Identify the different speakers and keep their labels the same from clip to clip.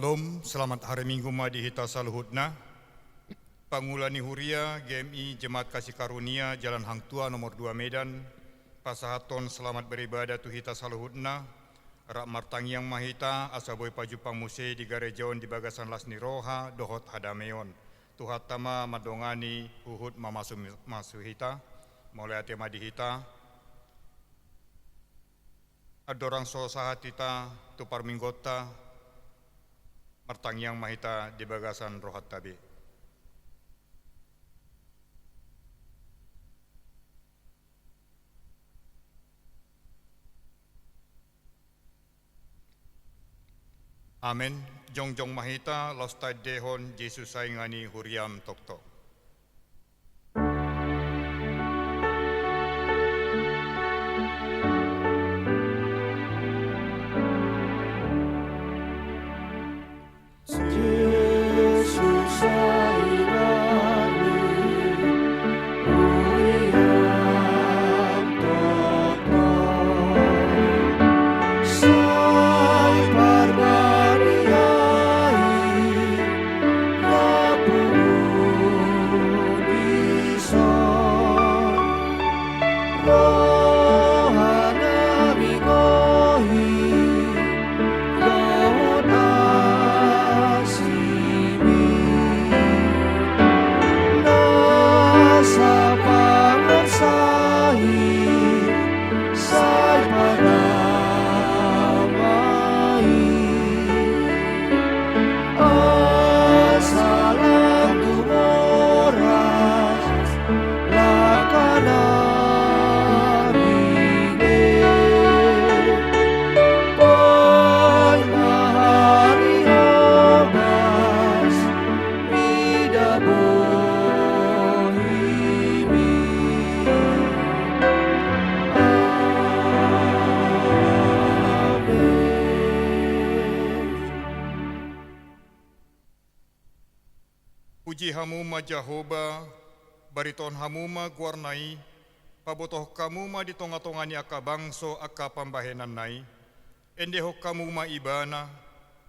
Speaker 1: Salam, selamat hari Minggu Madihita Saluhutna. Pangulani Huria, GMI Jemaat Kasih Karunia, Jalan Hang Tua nomor 2 Medan. Pasahaton selamat beribadah tuhita saluhutna. Rak martangiang mahita, asaboy pajupang muse di garejaon di bagasan lasni roha, dohot hadameon. Tuhat tama madongani, uhud masuhita, mulai ate madihita. Adorang sosahatita, tupar minggota, martangiang mahita di bagasan rohat tabi. Amen. Jongjong mahita lostad dehon Jesus saingani huriam tokto. Puji hamuma Jehovah, bariton hamuma guarnai, pabotoh kamuma di tonga-tongani aka bangso aka pambahenan nai, endeho kamuma ibana,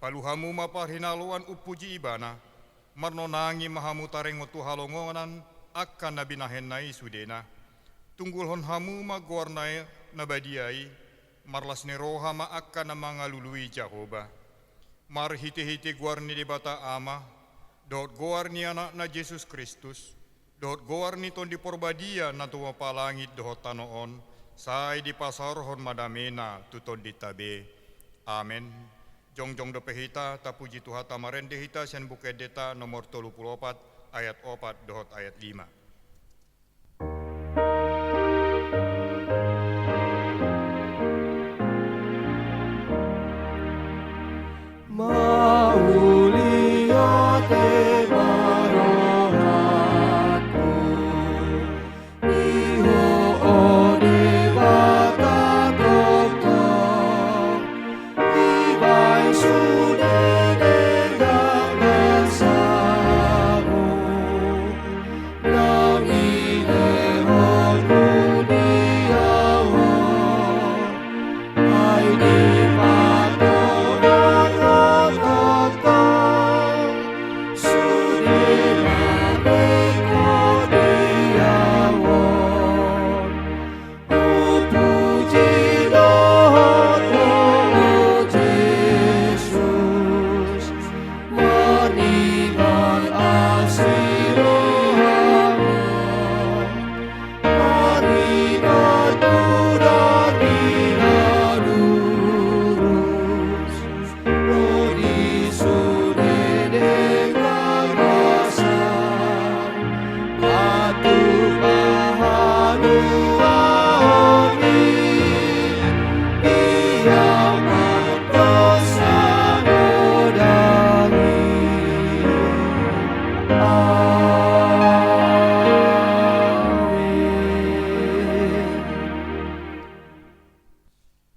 Speaker 1: palu hamuma parhinaluan upuji ibana, marnonangi mahamutareng utu halongonan akan nabinahen nai sudena, tunggulhon hamuma guarnai nabadiai, marlas neroha ma akan namangalului Jehovah, marhiti-hiti guarni di bata ama, dot goar ni anak na Yesus Kristus, dot goar ni ton di porbadia na tuwa palangit dohot tanoon, say di pasarhon madamena tuton di tabe. Amen. Jongjong do pehita tapuji Tuhan tamarende hita sen bukedeta nomor 34 ayat 4 dohot ayat 5.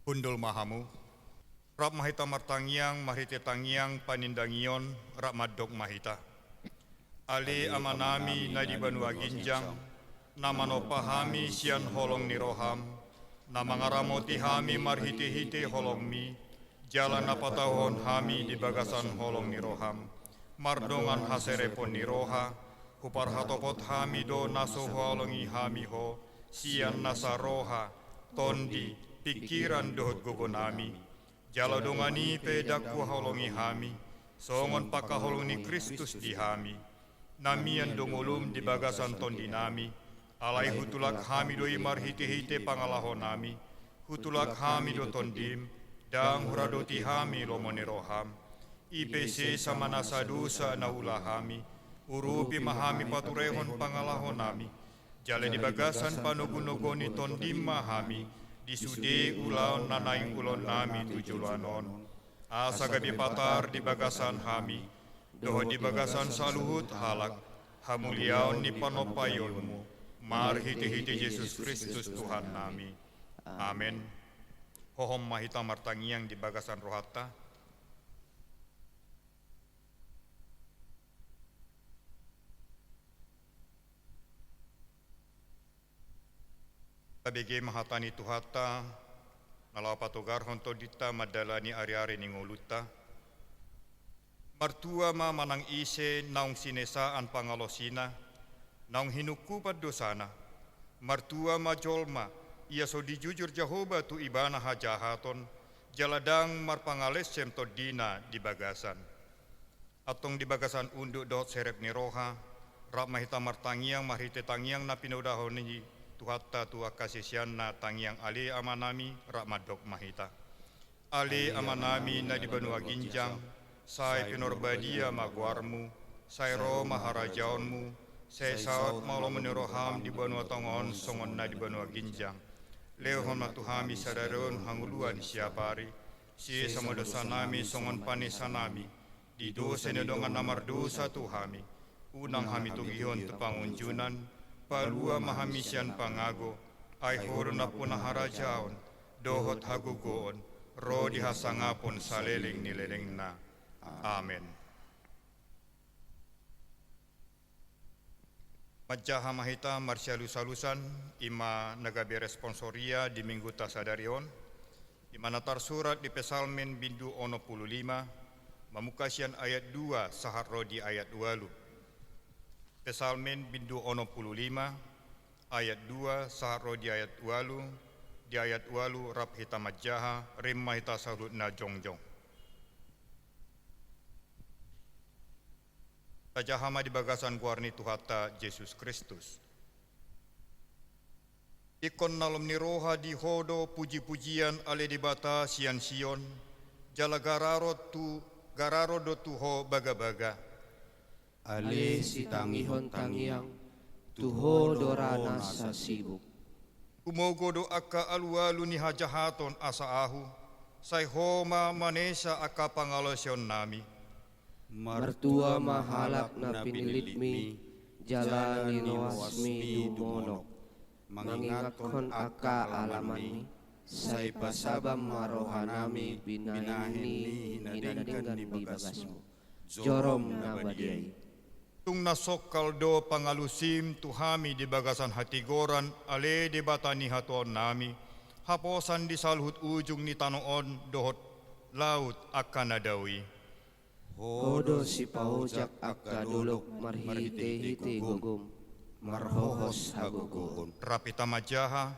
Speaker 1: Undul mahamu, rap mahita martangiang, mahite tangiang, panindangion, rap madok mahita. Ali amanami nadi banua ginjang, namano pahami sian holong ni roham, namangaramoti hami marhite-hite holong mi, jalan napatahon hami di bagasan holong ni roham, mardongan haserepon ni roha, hupar hatopot hami do naso holongi hami ho, sian nasa roha, tondi, pikiran dohot gogonami, jala dongani pedakku holongi hami, songon pakaholongi Kristus di hami, namian dongolum di bagasan tondi nami, alai hutulak hami do imar hite-hite pangalahon nami, hutulak hami do tondim, dang huradoti hami lomone roham, IPC sama nasa dosa naula hami, urupi mahami paturehon pangalahon nami, jale di bagasan panugunogoni tondim mahami, disude ulaon nanaing ulon nami tujulanon, asa gabi patar di bagasan hami, doho di bagasan saluhut halak, hamuliaon ni panopayonmu, mar hiti-hiti Yesus Kristus Tuhan nami. Amin. Hohom mahita martangiang di bagasan rohata. Tabege mahatani tuhata, nalapatogar honto dita madalani ari-ari ningoluta. Martua ma manang ise naung sinesaan pangalosina, naung hinukupad dosana. Martua ma jolma, ia so dijujur Jehovah tu ibana hajahaton, jaladang marpangales sem todina di bagasan. Atong di bagasan unduk dot serep ni roha, rak mahita martangiang marhite tangiang na pinudahon ni tuhata tu akasisian na tangiang ali amanami rak madok mahita. Ali amanami na di benua ginjang, sai pinorbadia magwarmu, sai roh maharajaonmu, sai saat malam meniroham di benua tongon songon na di benua ginjang. Lehon matuhami sadaron hanguluan siapari, si sama dosa nami songon panisanami, di dosa nedongan namar dosa tuhami, unang hami tugihon tepangunjunan, palua mahamisian pangago, ay horon na punaharajaon, dohot hagugoon, ro dihasangapon saleling nileleng na. Amen. Majaha mahita marsialusalusan ima nagabi responsoria di minggu tasadarion, ima natar surat di Pesalmen bindu ono 15, mamukasian ayat 2 sahar rodi ayat 2. Pesalmen bindu ono 15, ayat 2 sahar rodi ayat 2, di ayat 2 rap hita majaha rimma hita sarut na jongjong. Tajahama di bagasan guarni tuhata Yesus Kristus. Ikon nalom ni roha di hodo puji-pujian ale di bata sian sion, jala gararo do tuho baga-baga.
Speaker 2: Ale si tangihon tangiang, tuho dorana sa sibuk.
Speaker 1: Umogo do aka alu-alu ni hajahaton asa ahu, say homa manesa aka pangalosyon nami.
Speaker 2: Martua mahalak na pinilitmi, jalani noasmi dumonok, mangingatkon aka alamanmi, say pasabam marohanami binahini hinadinggan di bagasmu, jorom na badiyay.
Speaker 1: Tung nasokal do pangalusim tuhami di bagasan hatigoran ale di batani hatuan nami, haposan di salhut ujung ni tanoon dohot laut akan nadawi.
Speaker 2: Hodo si pahujak akka dulok marhite-hite gugum, marhohos haguguhon.
Speaker 1: Rapita majaha,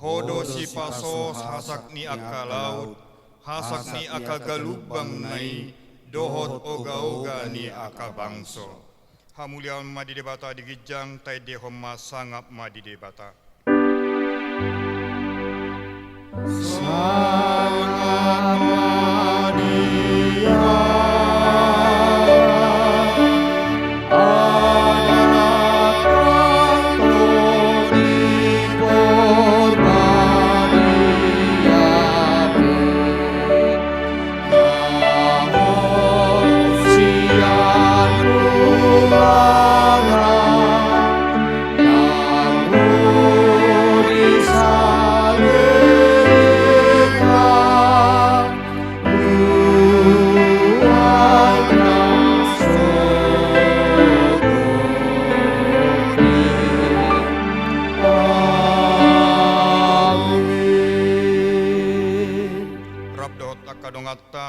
Speaker 1: hodo si pasos hasak ni akka laut, hasak ni akka galubang nai, dohot oga-oga ni akka bangso. Hamulian madi debata di gijang, tay dehoma sangap madi debata. Sangap madi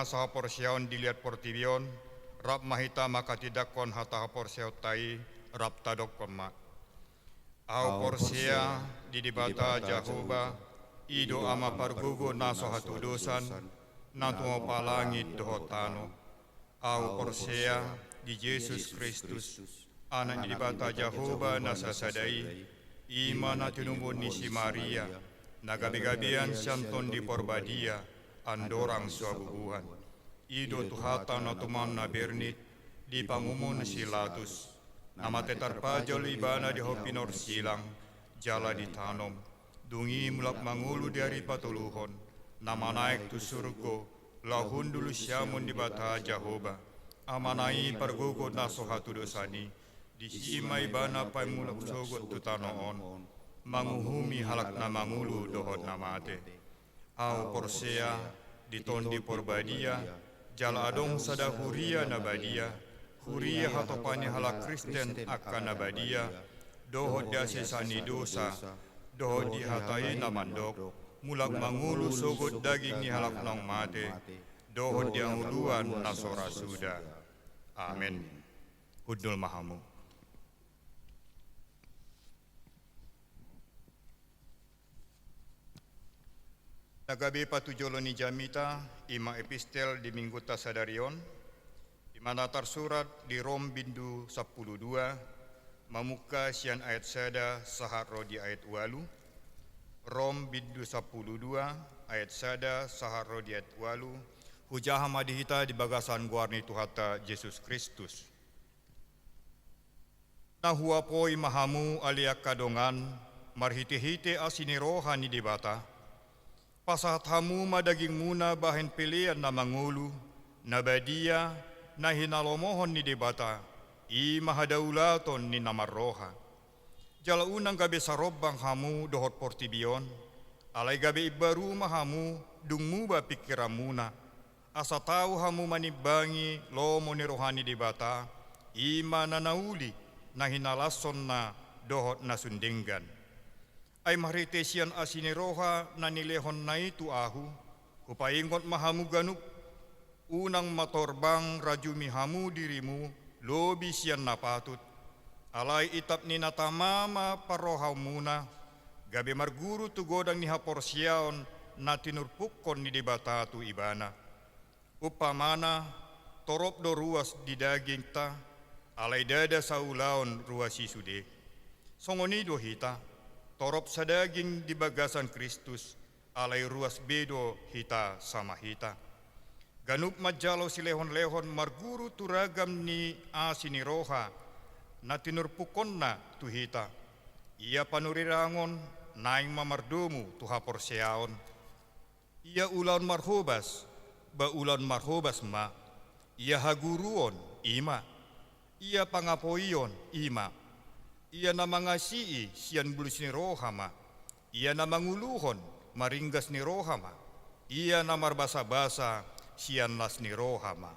Speaker 1: na sa haporsiyaon diliat portibion, rap mahita makatidakon hata haporsiyaw tai, rap tadok ma. Au porsia di dibata Jahoba, ido ama pargugo na so hatudusan, na tumapalangit dohotano. Au porsia di Yesus Kristus, anak di dibata Jahoba na sasadai, ima na tinumbun ni si Maria, nagabi-gabian siyanton di porbadia, andorang suabubuhan. Ido tuhata na tuman na bernit, di pangumun si Latus, nama tetarpajol ibana di hopinor silang, jala di tanom, dungi mulak mangulu dari patuluhon, nama naik tu surgo, lahun dulu siamun di bata Jahoba, amanai pargugo na sohatu dosani, di sima ibana pai mulak sogot tu tanoon, manguhumi halak na mangulu dohot namate. Au porsea ditondi porbadia jala adong sada huria nabadia huria hatopani halak Kristen akan nabadia dohot dia sesani dosa dohot dihatai namandok mulak mangulu sogot daging ni halak nang mate dohot dia uluan nasora suda. Amin. Hudul mahamu. Nagabi patujoloni jamita ima epistel di minggu tasadarion di mana tersurat di Rom bindu 12 mamuka sian ayat sada sahar di ayat walu Rom bindu 12 ayat sada sahar di ayat walu hujah madihita di bagasan guarni Tuhata Yesus Kristus. Nahua poi mahamu aliak kadongan marhite-hite asini rohani di bata. Pasahat hamu madaging muna bahen pilihan na mangulu, na badia, na hinalomohon ni debata, i mahadaulaton ni namarroha. Jala unang gabi sa robbang hamu dohot portibion, alay gabi ibaru mahamu dungmu ba pikiran muna, asa tau hamu manibangi lomo ni rohani debata, i mananauli na hinalason na dohot na sundenggan. Ay maritesian asiniroha na nilehon na itu ahu, kupaingot mahamu ganuk, unang matorbang rajumi hamu dirimu, lobi siyan napatut, alay itap ni natamama parohaw muna, gabi marguru tugodang ni haporsyaon na tinurpukon ni debata tu ibana. Upamana, torop do ruas di daging ta, alay dada sa ulaon ruas isude. Songonido hita, torop sa daging di bagasan Kristus, alay ruas bedo hita sama hita. Ganup majalo si lehon-lehon marguru turagam ni asini roha, na tinurpukon na tu hita. Ia panurirangon, naing mamardumu tu haporseaon. Ia ulaon marhobas, ba ulaon marhobas ma. Ia haguruon, ima. Ia pangapoion, ima. Ia na mangasii siyan bulus ni rohama, ia na manguluhon maringgas ni rohama, ia na marbasa-basa siyan las ni rohama.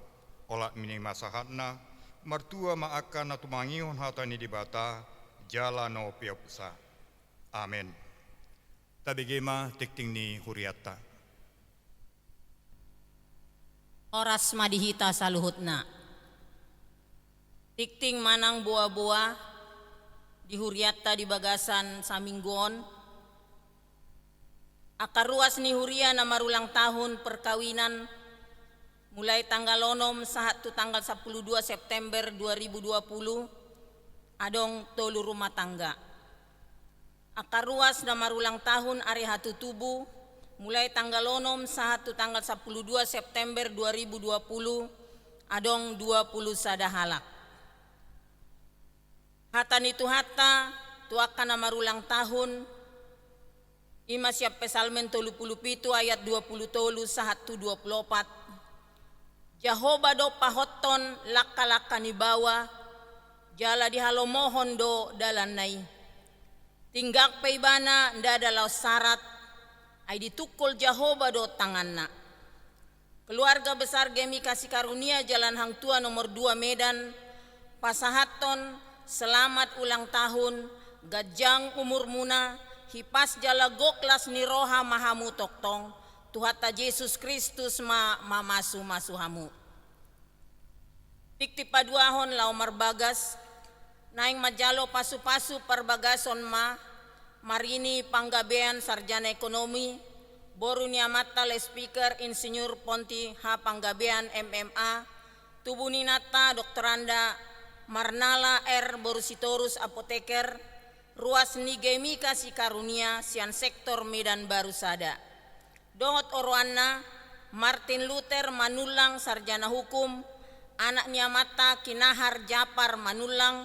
Speaker 1: Olak mining masahatna, martua maakan na tumangihon hata ni dibata, jala no piapusa. Amen. Tabigema tikting ni huriata.
Speaker 3: Oras madihita sa luhutna. Tikting manang buah-buah, di huriata di bagasan sa minggon, akaruas ni huria na marulang tahun perkawinan mulai tanggal 6 sahatu tanggal 12 September 2020 adong tolu rumah tangga. Akaruas na marulang tahun ari hatu tubuh mulai tanggal 6 sahatu tanggal 12 September 2020 adong 20 sada halak. Hata nitu hata tuakan na marulang tahun ima siap pesalmen 37 ayat 20 sahatu 24 Jahoba do pahoton laka-laka ni bawa jala dihalomohon do dalanay tinggak peibana nda dalau syarat ay ditukul Jahoba do tanganna. Keluarga besar Gemi Kasih Karunia Jalan Hang Tua nomor 2 Medan pasahaton selamat ulang tahun, gajang umur muna, hipas jala goklas ni roha mahamu toktong, Tuhata Yesus Kristus masu hamu. Tikti paduahon lau marbagas, naing majalo pasu-pasu perbagason marini panggabean sarjana ekonomi, boru niamata le speaker insinyur Ponti H. Panggabean MMA, tubuninata doktoranda Marnala R. Borusitorus apoteker, ruas nigemika si karunia sian sektor Medan Baru Sada. Dohot Orwana, Martin Luther Manulang sarjana hukum, anak niamata Kinahar Japar Manulang,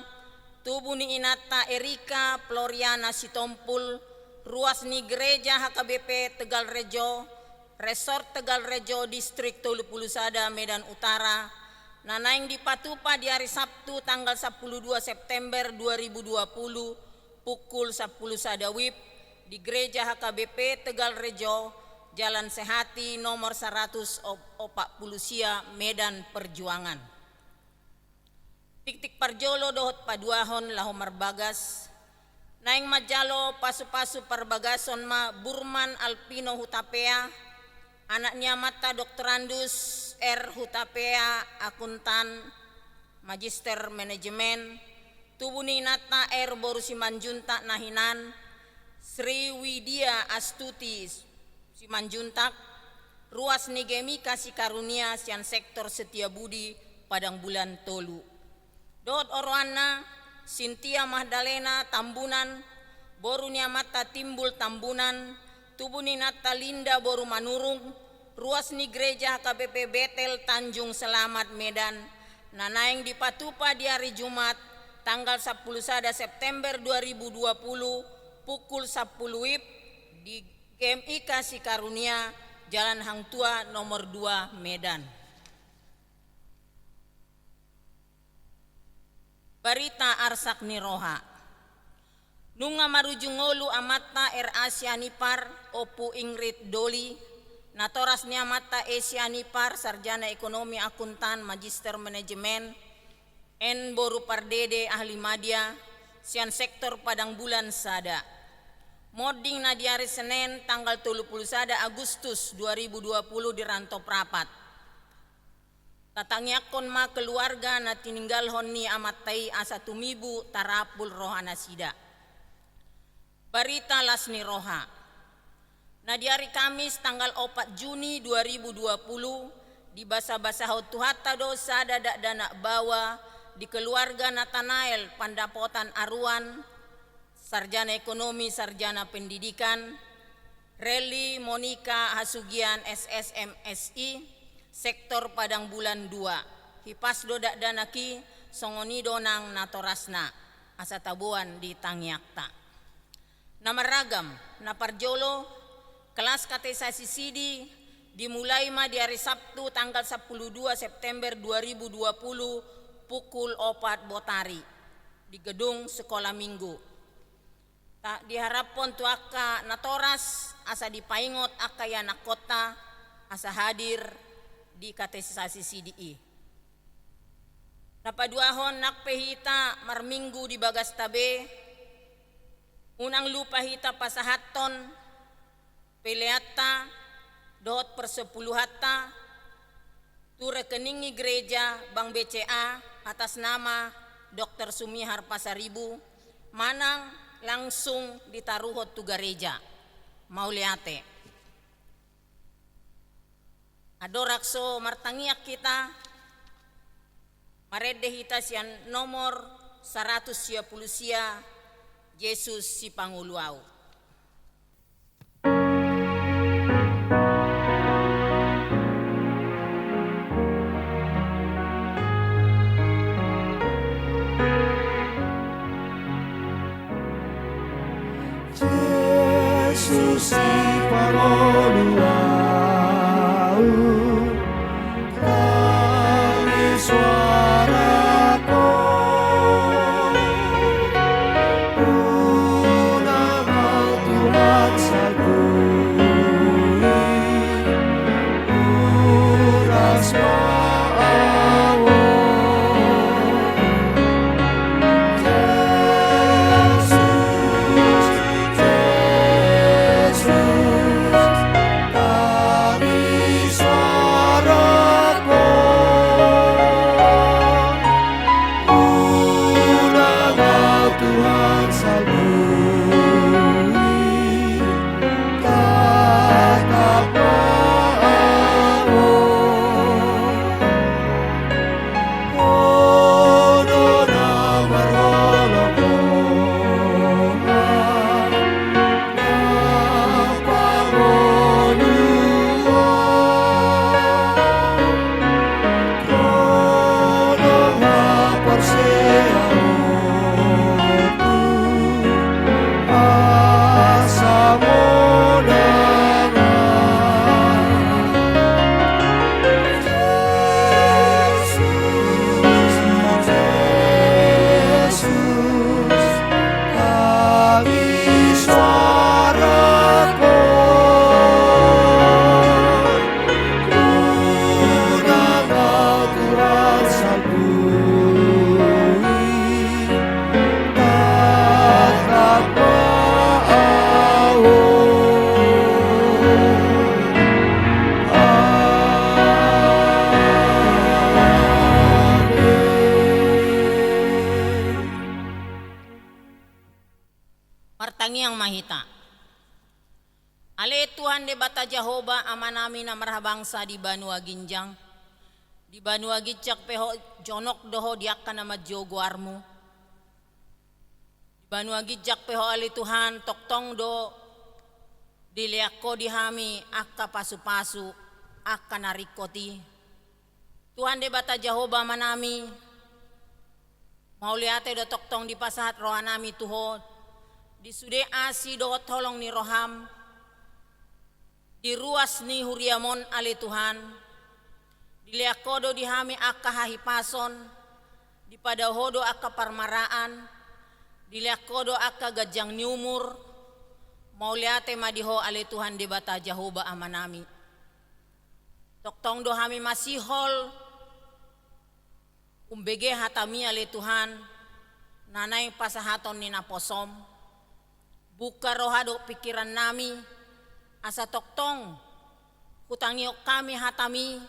Speaker 3: tubuh ni inata Erika Floriana Sitompul, ruas ni gereja HKBP Tegal Rejo, Resort Tegal Rejo, Distrik Tolupulu Sada, Medan Utara, nanaing dipatupa di hari Sabtu tanggal 12 September 2020 pukul 10 sada WIB di gereja HKBP Tegal Rejo, Jalan Sehati nomor 140 Sia, Medan Perjuangan. Tik-tik parjolo dohot paduahon lahu marbagas, naing majalo pasu-pasu perbagason Burman Alpino Hutapea, anaknya mata doktorandus R. Hutapea akuntan magister manajemen, tubuni nata R. Borusimanjuntak nahinan, Sri Widya Astuti Simanjuntak, ruas nigemika si karunia sian sektor Setiabudi Padang Bulan Tolu. Dot Orwana Sintia Mahdalena Tambunan, boru niamata Timbul Tambunan, tubuni nata Linda Boru Manurung, ruas ni gereja KBP Betel Tanjung Selamat Medan, nanaing dipatupa di hari Jumat tanggal 10 September 2020 pukul 10 WIB di GMI Kasih Karunia Jalan Hang Tua nomor 2 Medan. Barita Arsak Niroha. Nunga marujungolu amata Asianipar Opu Ingrid Doli, natoras ni amata Asianipar sarjana ekonomi akuntan magister manajemen, N. Boru Pardede ahli madya, sian sektor Padang Bulan Sada. Moding na di hari Senin tanggal 30 Agustus 2020 di Rantau Prapat. Tatangyakon keluarga na tininggalhon ni amatay asa tumibu tarapul rohana sida. Barita Lasni Roha. Na di hari Kamis tanggal 4 Juni 2020 di basa-basa tuhata dosa dadak dana bawa di keluarga Nathanael Pandapotan Aruan, sarjana ekonomi, sarjana pendidikan, Reli Monika Hasugian SSMSI, sektor Padang Bulan 2, hipas dodak danaki songoni donang natorasna, asa tabuan di Tangyakta. Nama ragam, na parjolo, kelas katekisasi sidi, dimulai di hari Sabtu tanggal 12 September 2020 pukul 4 Botari, di gedung Sekolah Minggu. Tak diharapon tuaka natoras asa dipaingot akaya nakota asa hadir di katekisasi CDI. Napaduahon nakpehita marminggu di bagas tabe, unang lupa hita pasahaton, peleata, dohot persepuluhata, tu rekening gereja Bank BCA atas nama Dr. Sumihar Pasaribu, manang langsung ditaruhot tu gereja Mauliate. Adorakso martangiak kita marede hita sian nomor 110 sia Yesus si Panguluau.
Speaker 2: Yesus si Panguluau, kami suaraku, nama Tuhan sagui, uras ma'awo. Yesus,
Speaker 3: Martangi ang mahita. Ale Tuhan de bata Jehovah ama namin na marhabangsa di Banua Ginjang. Di Banua Gitsak peho jonok doho diak ka na madjoguarmu. Di Banua Gitsak peho ali Tuhan toktong do diliak ko di hami akka pasu-pasu akka narikoti. Tuhan de bata Jehovah manami mauliate do toktong di pasahat rohanami tuho di sude asi do tolong ni roham di ruas ni huriamon ali Tuhan diliak kodo di hami akka hahipason di pada hodo akka parmaraan diliak kodo akka gajang ni umur mauliate madiho ali Tuhan de bata Jehovah amanami toktong do hami masihol umbege hatami ali Tuhan nanay pasahaton ni naposom buka rohado pikiran nami asa toktong hutangiok kami hatami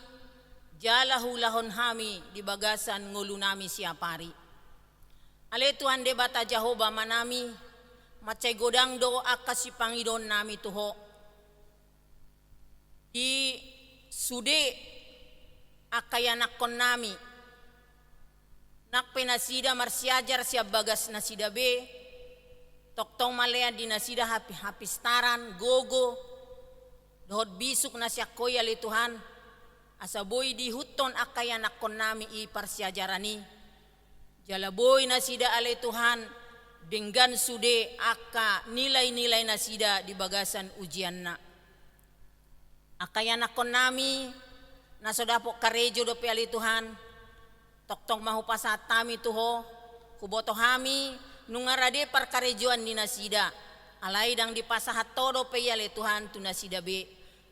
Speaker 3: jala hulahon hami di bagasan ngulu nami siapari ale Tuhan de bata Jehovah manami macay godang do akasi pangidon nami tuho di sude akayanakon nami nak penasida marsiajar siap bagas nasida be toktong malaya di nasida hapistaran gogo dohot bisuk nasyak koy ali Tuhan asa boy di huton akayanakon nami i parsiajarani jalaboy nasida ali Tuhan dengan sude akka nilai-nilai nasida di bagasan ujian na akayanakon nami nasodapok karejo do pe ali Tuhan toktong mahupasat tami tuho kuboto hami nungarade parkarejuan di nasida alay dang di pasahat todo pe ale Tuhan tu nasida be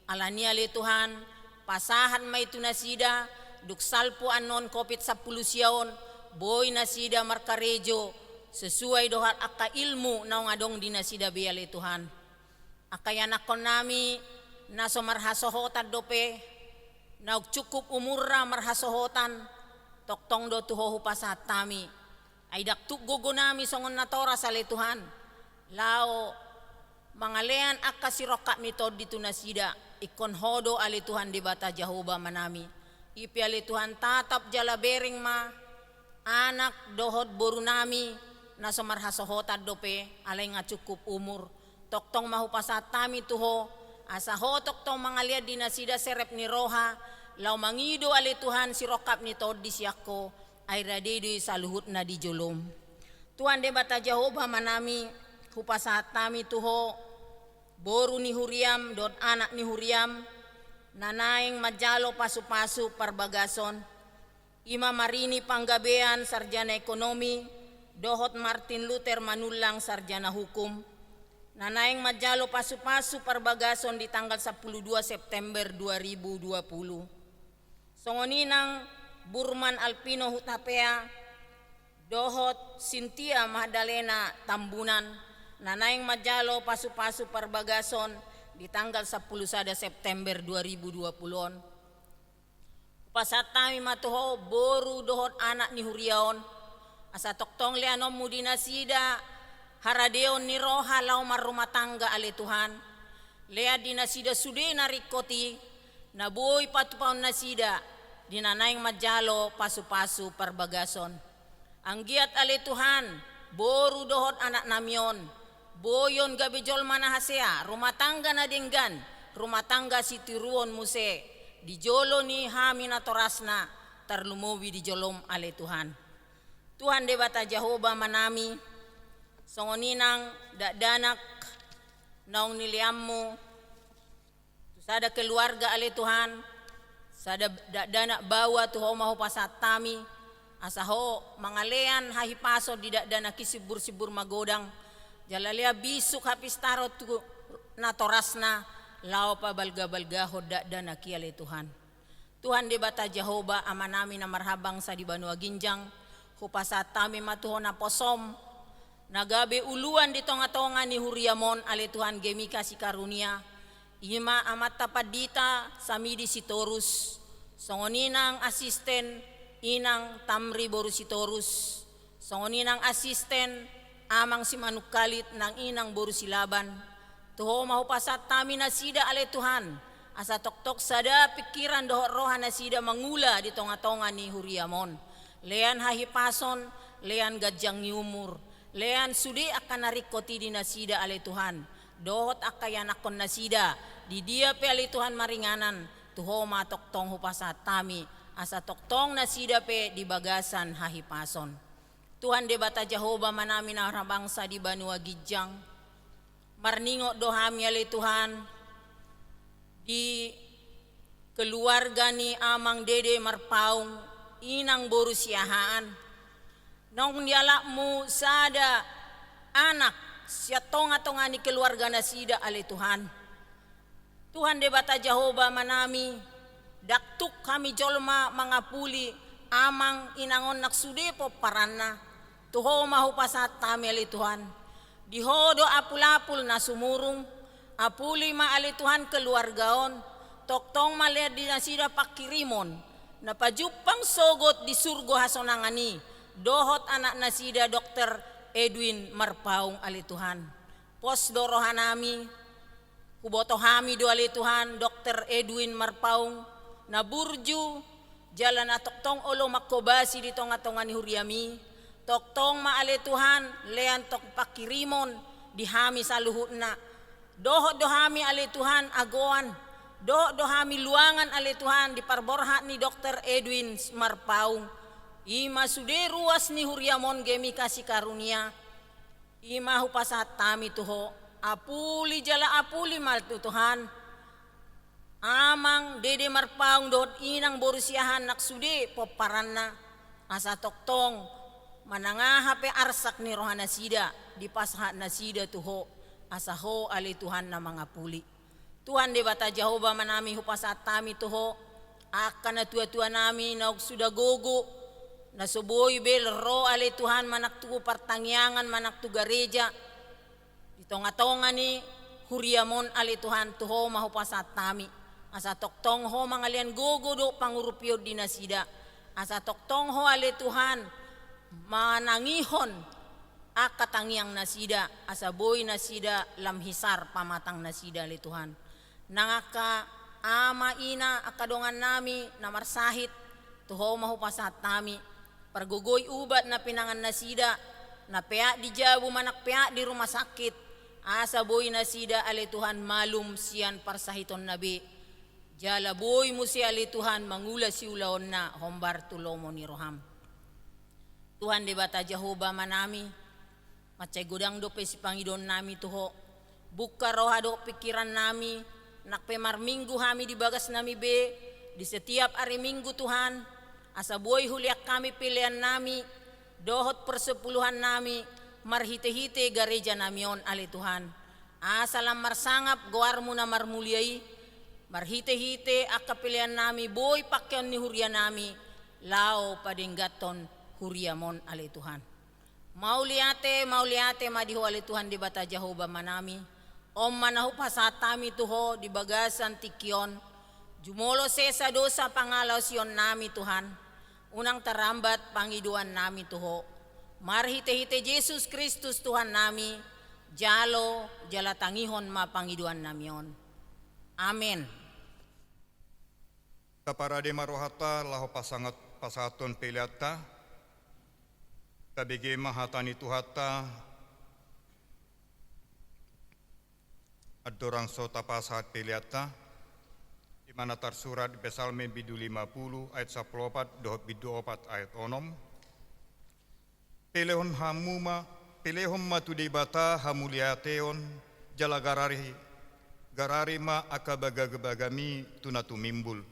Speaker 3: alani ale Tuhan pasahan may tu nasida duksalpo anon kopit 10 siyaon boy nasida markarejo sesuai dohat akka ilmu naong adong di nasida be ale Tuhan akayanakon nami naso marhasohotan dope naog cukup umurra marhasohotan toktong do tuho hupasat tami ay daktuk gogo nami songon natora sa le Tuhan lao mangalean akka sirokat mitod di tunasida ikon hodo ali Tuhan di bata Jehovah manami ipi ali Tuhan tatap jala bering ma anak dohot boru nami na somarhasohotad dope alay nga cukup umur toktong mahupasat tami tuho asa ho toktong mangaliad di nasida serep ni roha law mangido ali Tuhan sirokap ni tod di siyako ay radidoy sa luhut na di jolom. Tuhan de bata Jehovah manami hupasat tami tuho boru ni Huriam dot anak ni Huriam nanaing majalo pasu-pasu parbagason ima marini panggabean sarjana ekonomi dohot Martin Luther manulang sarjana hukum nanaing majalo pasu-pasu parbagason di tanggal 12 September 2020 songoninang Burman Alpino Hutapea dohot Cynthia Magdalena Tambunan nanaing majalo pasu-pasu parbagason di tanggal 11 September 2020 pasatami matuho boru dohot anak ni Huriaon asa toktong leanom mudina sida haradeon ni roha lau marumah tangga ale Tuhan lea dinasida sude narikoti naboy patupaon nasida dinanaing majalo pasu-pasu parbagason ang giat ale Tuhan boru dohot anak namyon boyon gabijol manahasea rumah tangga na denggan rumah tangga si tiruon muse di jolo ni hamina torasna tarlumowi di jolom ale Tuhan Tuhan de bata Jehovah manami songoninang danak naong niliammo sada keluarga ale Tuhan sada danak bawa tuho maho pasat tami asaho mangalean hahipaso di danak kisibur-sibur magodang jalalea bisuk hapistaro tu natorasna lao pa balga-balga hoda danak ale Tuhan Tuhan de bata Jehovah amanami na marhabang sa di Banua Ginjang hupasat tami matuho na posom nagabe uluan di tonga-tonga ni Huriamon ale Tuhan gemika si karunia ima amat tapadita samidi sitorus songoninang asisten inang Tamri boru sitorus songoninang asisten amang si manukalit ng inang borusilaban. Tuho mahupasat tami na sida ale Tuhan, asa toktok sada pikiran doho rohan na sida mangula di tonga-tonga ni Huriamon. Lean hahipason, lean gadyang yumur, lean sudi akan narikoti di na sida ale Tuhan. Dohot akayan akon na sida, di dia pe ale Tuhan maringanan, tuho matoktong hupasat tami, asa toktong na sida pe di bagasan hahipason. Tuhan debata Jehovah manami na bangsa di Banua Gijang. Marningo dohami ale Tuhan di keluarga ni amang Dede Marpaung inang borusiahaan. Nong niala mu sada anak siya tonga-tonga ni keluarga na sida ale Tuhan. Tuhan debata Jehovah manami daktuk kami jolma mangapuli amang inangon naksudepo paranna. Tuho mahupasat tami ali Tuhan. Dihodo apul-apul na sumurung. Apuli ma ali Tuhan keluargaon. Toktong maler di nasida pakirimon. Napajupang sogot di surgo hasonangani. Dohot anak nasida Dr. Edwin Marpaung ali Tuhan. Pos dorohanami. Kubotohami do ali Tuhan Dr. Edwin Marpaung. Naburju. Jalan na toktong olo makobasi di tonga-tonga ni Huriami. Toktong maale Tuhan, lean tok pakirimon, dihami sa luhut na. Doho dohami ale Tuhan agoan, doho dohami luangan ale Tuhan di parborhat ni Dr. Edwin Marpaung. Ima sude ruas ni Huriamon gemi kasih karunia. Ima hupasat tami tuho, apuli jala apuli mal tu Tuhan. Amang Dede Marpaung dohot inang borusiahan nak sude poparanna. Asa toktong manangaha pe arsak ni rohana sida di pashat na sida tuho asaho ali Tuhan na mga puli. Tuhan debata Jehovah manami hupasat tami tuho akan na tua-tua nami na sudah gogo na suboy bel ro ali Tuhan manaktu partangyangan manaktu gareja di tonga-tonga ni Huriamon ali Tuhan tuho mahupasat tami asa toktong ho mangalian gogo do pangurupyo di nasida asa toktong ho ali Tuhan manangihon akatangyang nasida asaboy nasida lamhisar pamatang nasida li Tuhan nangaka ama ina akadongan nami na marsahit tuho mahupasat nami pergugoy ubat na pinangan nasida na pea di jabu manak pea di rumah sakit asaboy nasida ali Tuhan malum sian parsahiton nabi jala boy musi ali Tuhan mangula siulaon na hombar tulomo ni roham. Tuhan debata Jehovah manami macay gudang do pe si Pangidon nami tuho buka roha do pikiran nami nakpe marminggu hami di bagas nami be di setiap hari minggu Tuhan asa buhay huliak kami pilihan nami dohot persepuluhan nami marhite-hite gareja namion ali Tuhan asalam marsangap goarmu na marmuliai marhite-hite akapilihan nami boy pakyan ni hurya nami lao padinggaton Huriamon ali Tuhan. Mauliate madiho ali Tuhan di bata Jehovah manami. Om manahu pasatami tuho di bagasan tikion. Jumolo sesa dosa pangalaw siyon nami Tuhan. Unang tarambat pangiduan nami tuho. Marhite-hite Jesus Kristus Tuhan nami. Jalo jalatangihon mapangiduan namion. Amen.
Speaker 1: Kaparade marohata laho pasangat pasaton peliata. Tabige mahatani tuhata adorang sota pasat peliata di mana tersurat di Psalme bidu 50 ayat 14 dohot bidu 4 ayat 6 pelehon matu debata hamuliateon jala garari ma akabagagabagami tunatu mimbul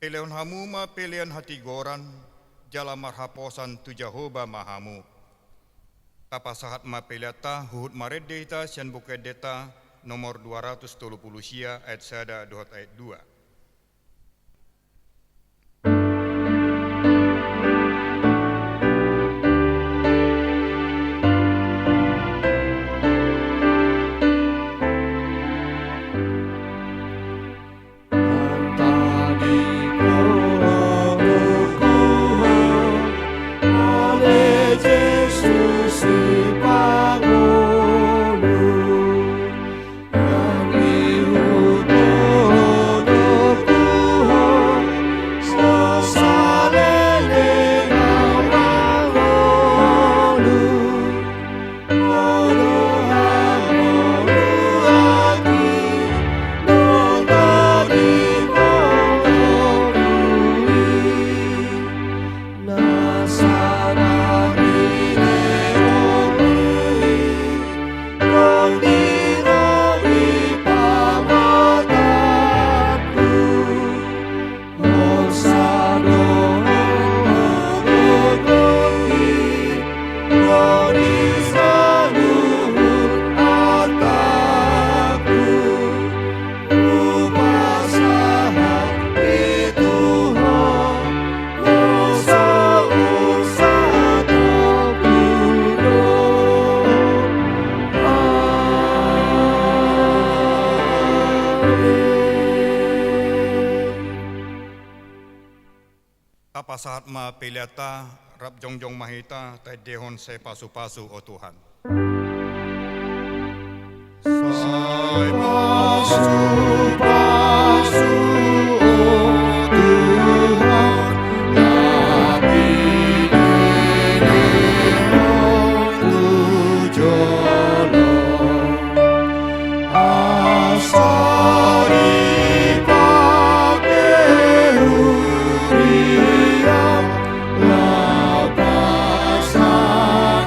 Speaker 1: pelehon hamuma pelehan hati goran jala marhaposan tu Jehovah mahamu. Tapasahat mapeliata huhut maredeta sian bukedeta nomor 230 sia ayat sada dohot ayat 2.
Speaker 2: Jesus,
Speaker 1: Napasahat ma piliata, rap jongjong mahita, tay dehon se pasu-pasu o Tuhan. Say
Speaker 2: Pasu-pasu, oh Tuhan, labih diri jolong. Asari pakai uriang, lapasan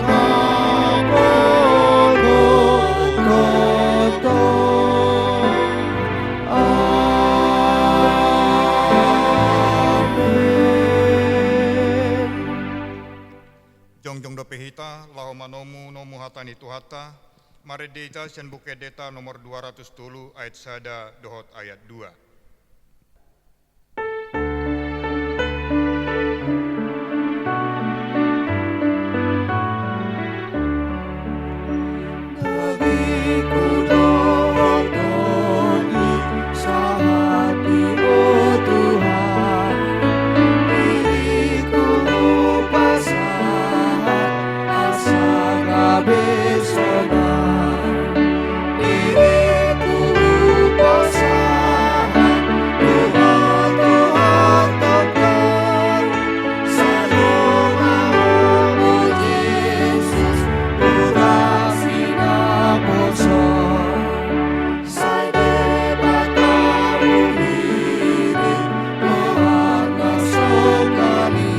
Speaker 2: apolo toto.
Speaker 1: jongjong do pehita, lao manomu nomu hatani tuhata, maredeta sen bukedeta nomor 210 ayat sada dohot ayat 2.
Speaker 2: Nabiku dotoni sahati, oh Tuhan, diriku pasahat asa kabesonan. Diriku pasahat Tuhan, Tuhan Tuhan, saloma oh Yesus, urasi namoso. Sade batamu hiri, Tuhan nasokali,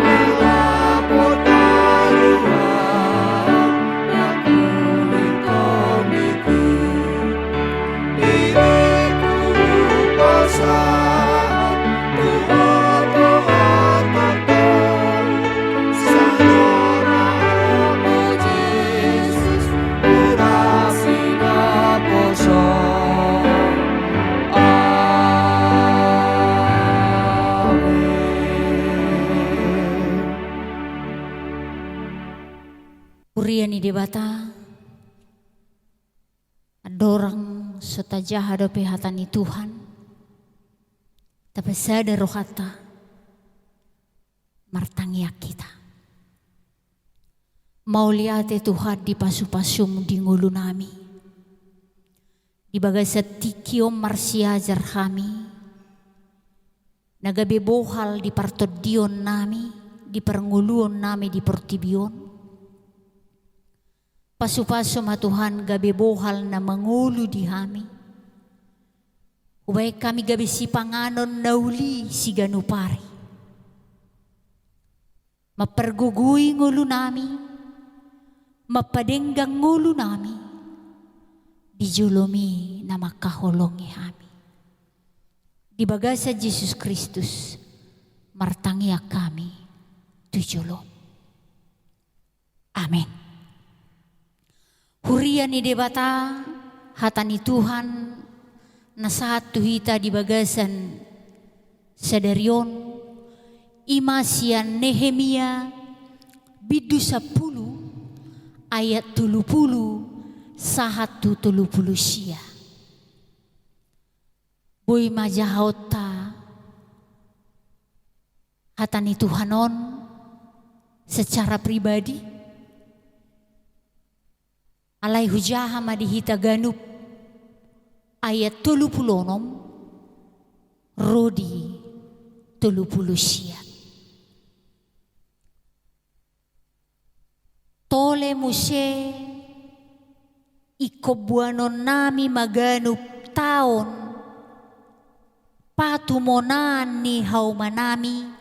Speaker 2: malapot taruhan, yakulit komiki. Diriku pasahat Tuhan, Tuhan Tuhan, saloma oh Yesus, urasi naposo. Amin.
Speaker 4: Uriani debata adorang sotajah hadapi hatani Tuhan, tapi sada rohata martangia kita. Mau lihat Tuhan di pasu-pasum di ngulu nami, di bagai setikiom marsiajar kami, nagabe bohal di partodion nami, di pernguluon nami di portibion. Pasu-pasu ma Tuhan gabe bohal na mangulu di hami. Ubay kami gabe si panganon nauli si ganupari. Mapergugui ngulu nami, mapadenggang ngulu nami, dijulumi na makaholongi hami. Di bagasa Yesus Kristus, martangia kami tujulom. Amin. Hurian ni debata hatani Tuhan na saat tuhita di bagasan sadarion imasian Nehemia bidu 10 ayat 30 sahat 30 sia. Boy majahota hatani Tuhanon secara pribadi. Alai hujaha madihita ganup ayat 36 rodi 30 sia. Tole muse ikobuanon nami maganup taon patumonan ni haumanami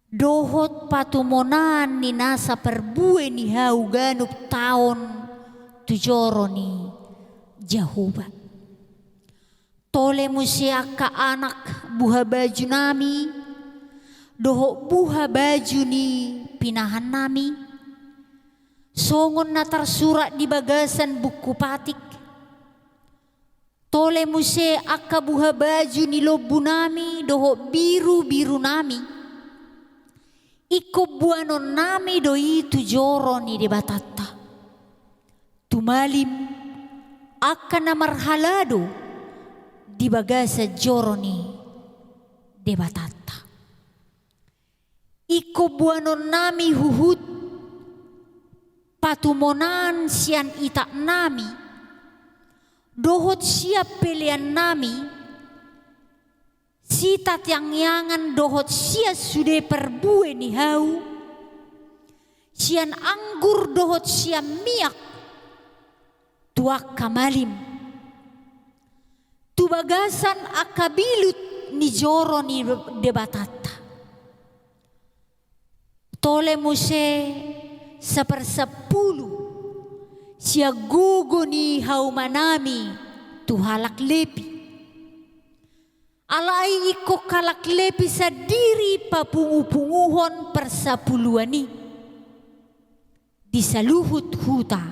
Speaker 4: dohot patumonan ni nasa perbue ni hau ganup taon tujoro ni Jahoba. Tole musi akka anak buha baju nami, doho buha baju ni pinahan nami, songon na tersurat di bagasan buku patik. Tole musi akka buha baju ni lobu nami, doho biru-biru nami. Iko buanon nami doi tujoro ni debatata. Tumalim akan namarhalado di bagasa joro ni debatata. iko buanon nami huhut patumonan sian itak nami, dohot siap pilihan nami, sitat yang dohot sia sude perbue ni hau, sian anggur dohot sia miak, tuak kamalim, tu bagasan akabilut ni joro ni debatata. Tole muse sepersepuluh sia gugu ni haumanami tu halak lepi. Alai iko kalak lepi sadiri papungu-punguhon persapuluani. Disaluhut huta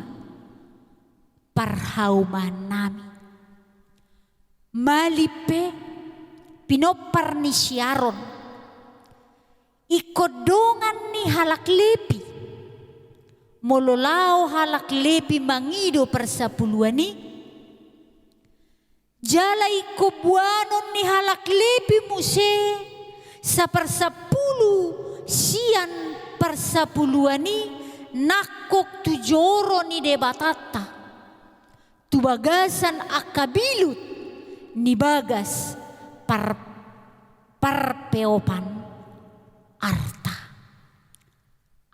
Speaker 4: parhaumanami. Malipe pinopar ni siaron. Ikodongan ni halak lepi, mololao halak lepi mangido persapuluani, jala ikobuanon ni halak lepi muse sa persapulu sian persapuluani nakok tujoro ni debatata, tubagasan akabilut ni bagas parpeopan arta.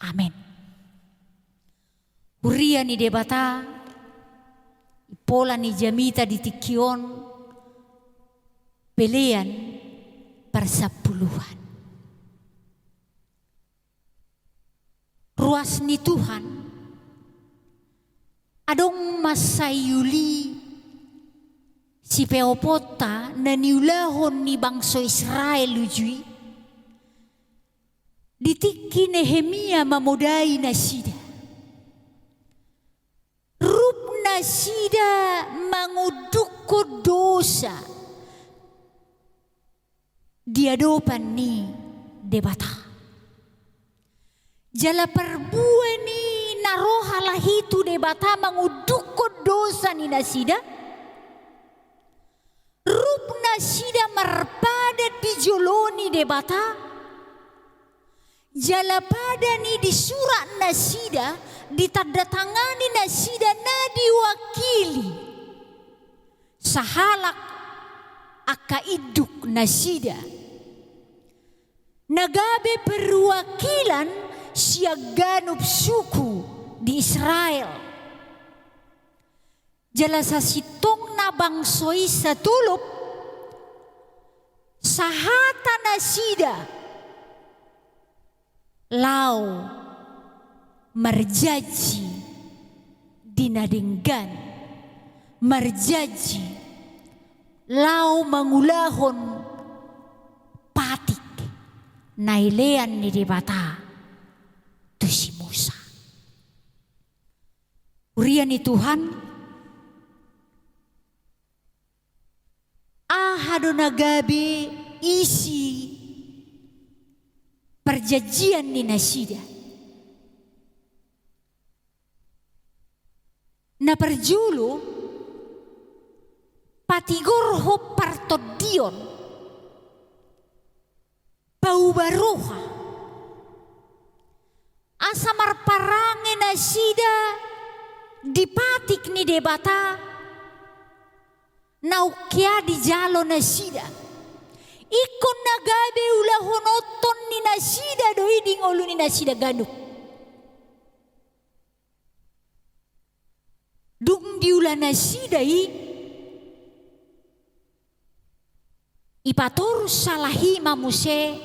Speaker 4: Amin. Huria ni debata, ipola ni jamita di tikion, pelean persapuluhan. Ruas ni Tuhan, adong masayuli si peopota na niulahon ni bangsa Israel lujui. Ditiki Nehemia mamodai nasida. Rup nasida mangudukko dosa. Diadopan ni debata. Jala perbuan ni naroha lahitu debata mangudukko dosa ni nasida. Rup nasida marpada dijoloni debata. Jala pada ni di surat nasida, ditandatangani nasida na diwakili sahalak akaiduk nasida. Nagabe perwakilan siaganup suku di Israel. Jala sa sitong na bangsoi sa tulup sahata nasida. Lau marjaji dinadinggan, marjaji lau mangulahon patik nailean ni debata tu si Musa. Urian ni Tuhan ahado nagabe isi perjanjian ni nasida. Na perjulu patigorho partodion paubaroha asamar parange nasida dipatik ni debata naukia di jalo nasida. Ikon nagabe ulahonoton ni nasida doi dingolu ni nasida ganuk. Dung diula nasida ipator salahi mamuse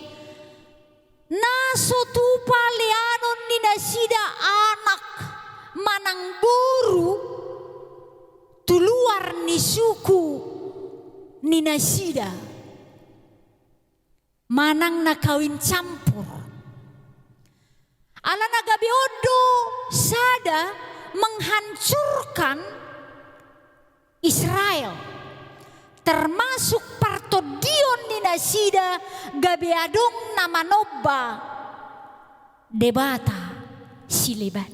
Speaker 4: naso tupa leanon ni nasida anak manang buru tuluar ni suku ni nasida. Manang nakawin campur. Ala nagabe odo sada menghancurkan Israel. Termasuk partodion ni nasida gabe adong nama noba debata sileban.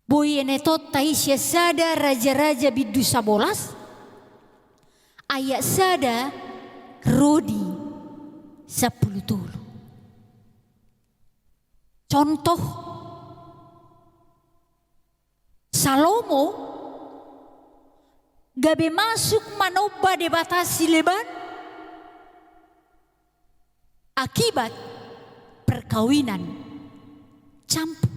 Speaker 4: Boy enetot taisya sada raja-raja bidu sabolas. Ayat sada Rodi 10 tulu. Contoh, Salomo gabe masuk manoba de batasi leban akibat perkawinan campur.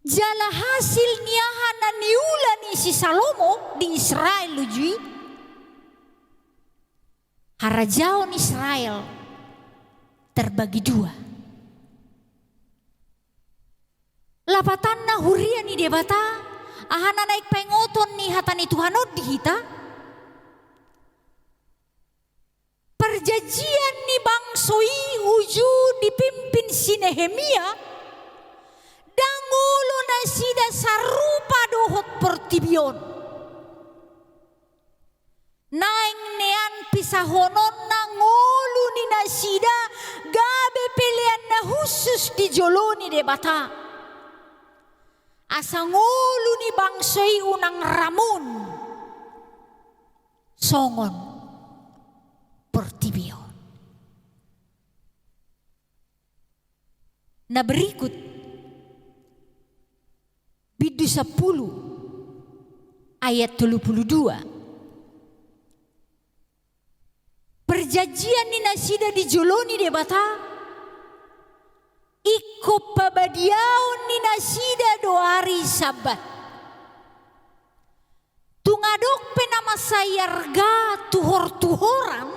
Speaker 4: Jala hasil niahana niula ni si Salomo di Israel lujui. Harajaon Israel terbagi dua. Lapatan na huria ni debata, ahana naik pengoton ni hatani Tuhanot di hita. Perjanjian ni bangsoi uju dipimpin si Nehemia, dangulo na sida sarupa dohot portibion. Naing nean pisahonon na ngulu ni nasida gabe pilihan na khusus di joloni debata. Asa ngulu ni bangsoi unang ramun songon portibion. Na berikut bidu 10 ayat 32. Perjanjian ni nasida di joloni debata, iko pabadiaon ni nasida doari sabat. Tungadok penama sayarga tuhor-tuhoran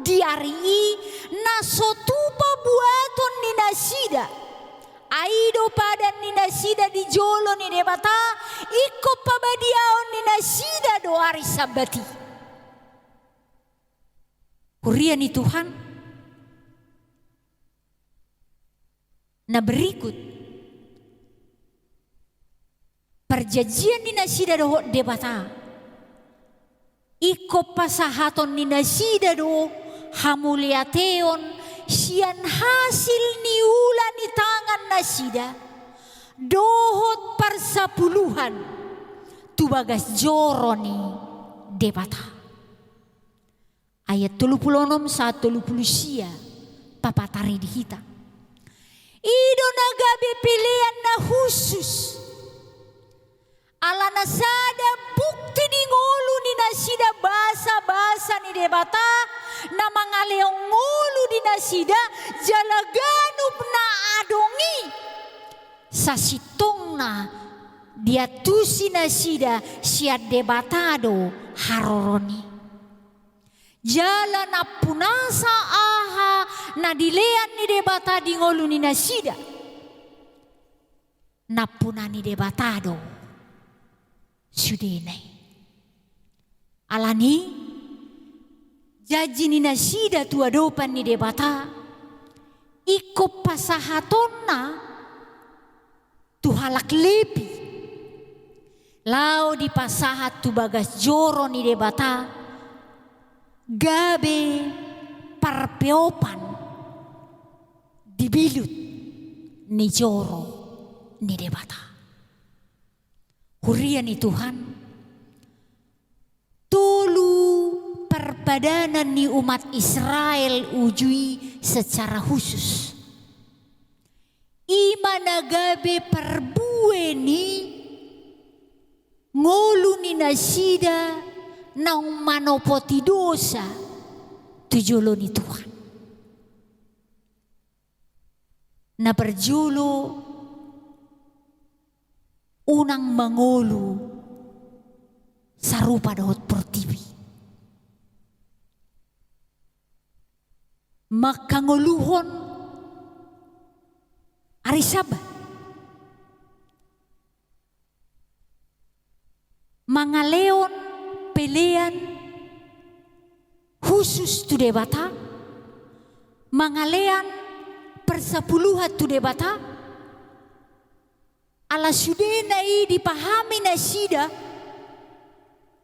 Speaker 4: diari nasotupa buaton ni nasida. Aido padan ni nasida di jolo ni debata, iko pabadiaon ni nasida doari sabati. Kuria ni Tuhan. Nah berikut perjanjian ni nasida do debata, iko pasahaton ni nasida do hamuliateon sian hasil niula ni tangan nasida dohot persapuluhan tubagas joro ni debata. Ayat 36 1 sia papatari di hita. Ido nagabe pilihan na khusus. Ala nasada bukti di ngolu ni nasida basa-basa ni debata na mga leong ngolu di nasida jalaganub na adongi. Sa sitong na diatusi nasida siya debatado haroroni. Jala na punasa aha na dilean ni debata di ngolu ni nasida. Na puna ni debatado sudenay. Alani jaji ni nasida tuadopan ni debata, iko pasahaton na tuhalak lepi. Lao di pasahat tu bagas joro ni debata, gabe parpeopan dibilut ni joro ni debata. Kuria ni Tuhan, tulu perpadanan ni umat Israel ujui secara khusus. Imana gabe perbue ni ngolu ni nasida nang manopoti dosa tujulo ni Tuhan. Na perjulo unang mangolu sarupa dohot portibi. Makangoluhon hari Sabat. Mangaleon pelean khusus tu debata, mangalean persapuluhan tu debata, ala sudenai dipahami nasida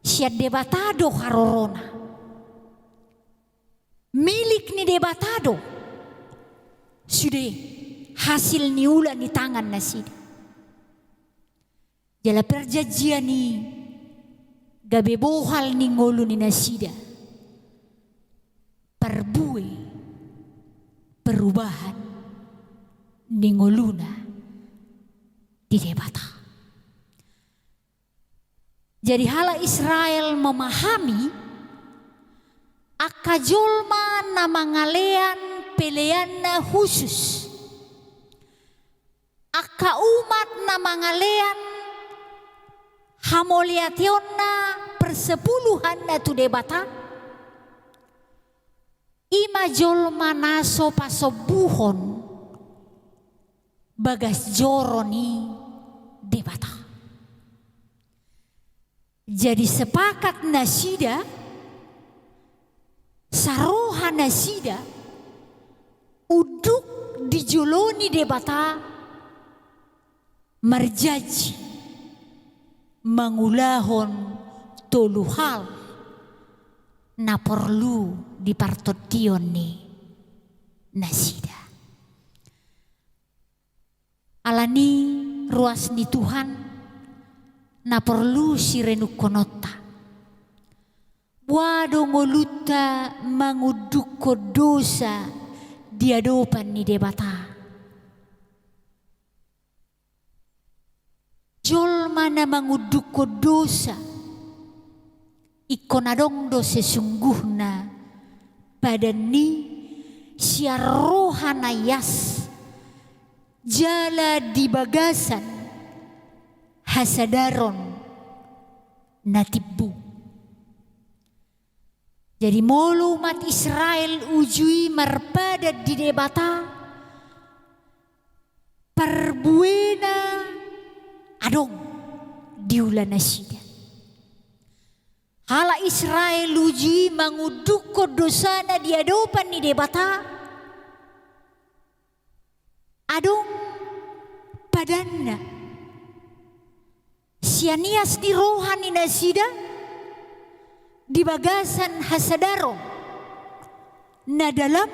Speaker 4: siat debatado harorona, milik ni debatado sudah hasil niula ni tangan nasida. Jala perjanjian ni gabe bohal ni ngolu ni nasida perbue perubahan ningoluna di debata. Jadi hala Israel memahami akajolma na mangalean peleana khusus. Aka umat na mangalean hamoliation na persepuluhan na tu debata. Ima jolma naso pasobuhon bagas joroni debata. Jadi sepakat nasida, saroha nasida, uduk dijoloni debata, marjaji, mangulahon tolu hal na perlu dipartotion ni nasida. Alani ruas ni Tuhan na perlu sirenu konota. Wado ngoluta manguduko dosa diadopan ni debata. Jol mana manguduko dosa ikonadong do sesungguhna pada ni siarohana yas jala di bagasan hasadaron natibu. Jadi molu umat Israel ujui marpada di debata perbuena adong diulan nasida. Hala Israel ujui manguduk dosana di adopan ni debata adong padanna sianias di rohani nasida di bagasan hasadaro na dalam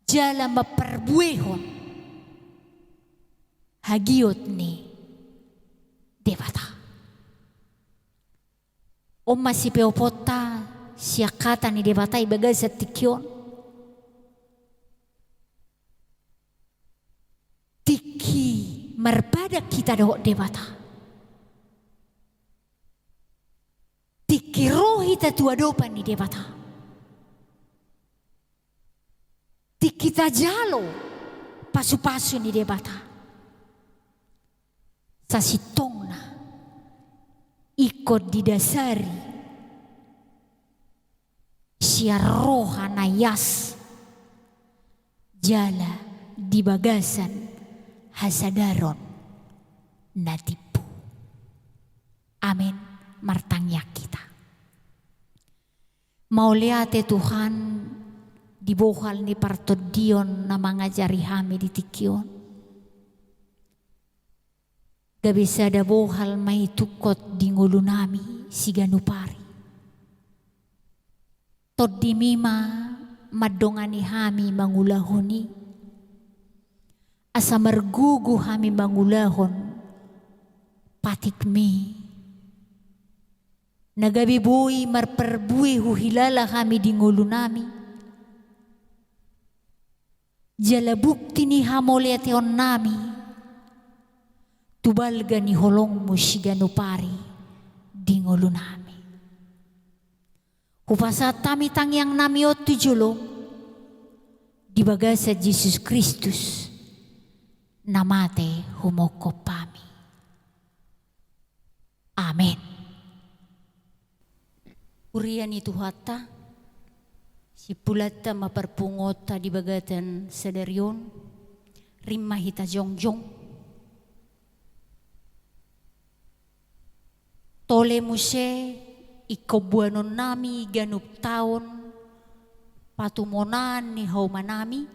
Speaker 4: jala maperbuehon hagiot ni debata. O masih peopota siakata ni debata ibagasa tikyon tiki marpada kita doh debata. Tikirohi tatu adopan ni debata. Tikita jalo pasu-pasu ni debata. Sasitongna ikut didasari siaroha na yas jala di bagasan hasadaron natipu. Amin. Martangnya kita. Mau lihat Tuhan di bohal ni partodion na mangajari kami di tikion. Gak bisa ada bohal mai tukot di ngulunami si ganupari. Tod di mima madongani kami mangulahoni. Asa mergugu kami mangulahon patikmi. Nagabibui marperbui huhilala kami di ngulunami. Jala bukti ni hamoleation nami. Tubalga ni holong mo siganupari di ngulunami. Hupasat tami tangyang nami o tujulong. Di bagasa Jesus Kristus. Namate humoko pami. Amen. Urian itu hata si pulata maperpungota di bagatan sadarion rimma hita jongjong tole muse ikobuanon nami ganup taon patumonan ni haumanami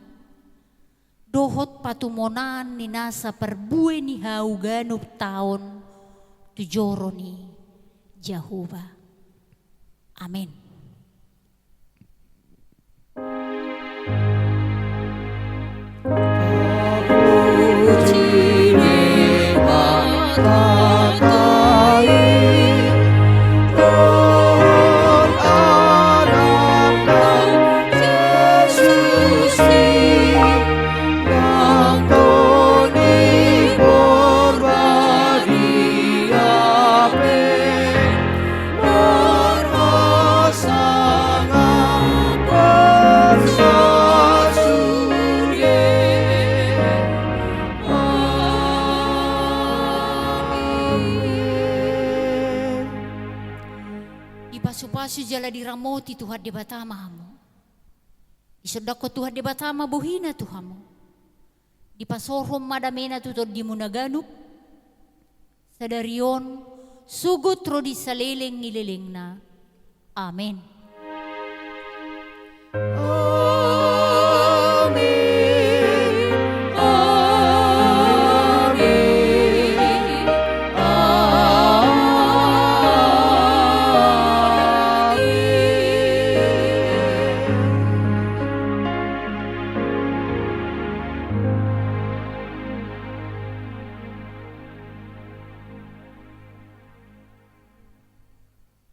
Speaker 4: dohot patumonan ni nasa perbue ni hau ganup taon tujoro ni Jehovah. Amin.
Speaker 2: Yesus
Speaker 4: pasu jala diramoti Tuhan di batamamu. Isodako Tuhan di batama buhina Tuhamu. Di pasorom madamena tutod di munaganup. Sadarion sugot ro di salileng nililing na. Amen.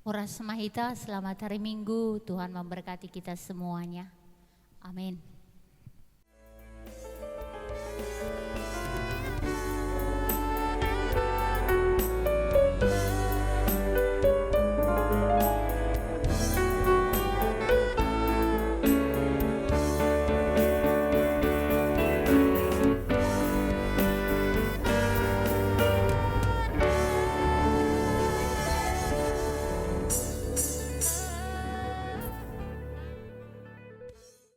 Speaker 4: Oras Mahita, selamat hari Minggu. Tuhan memberkati kita semuanya. Amin.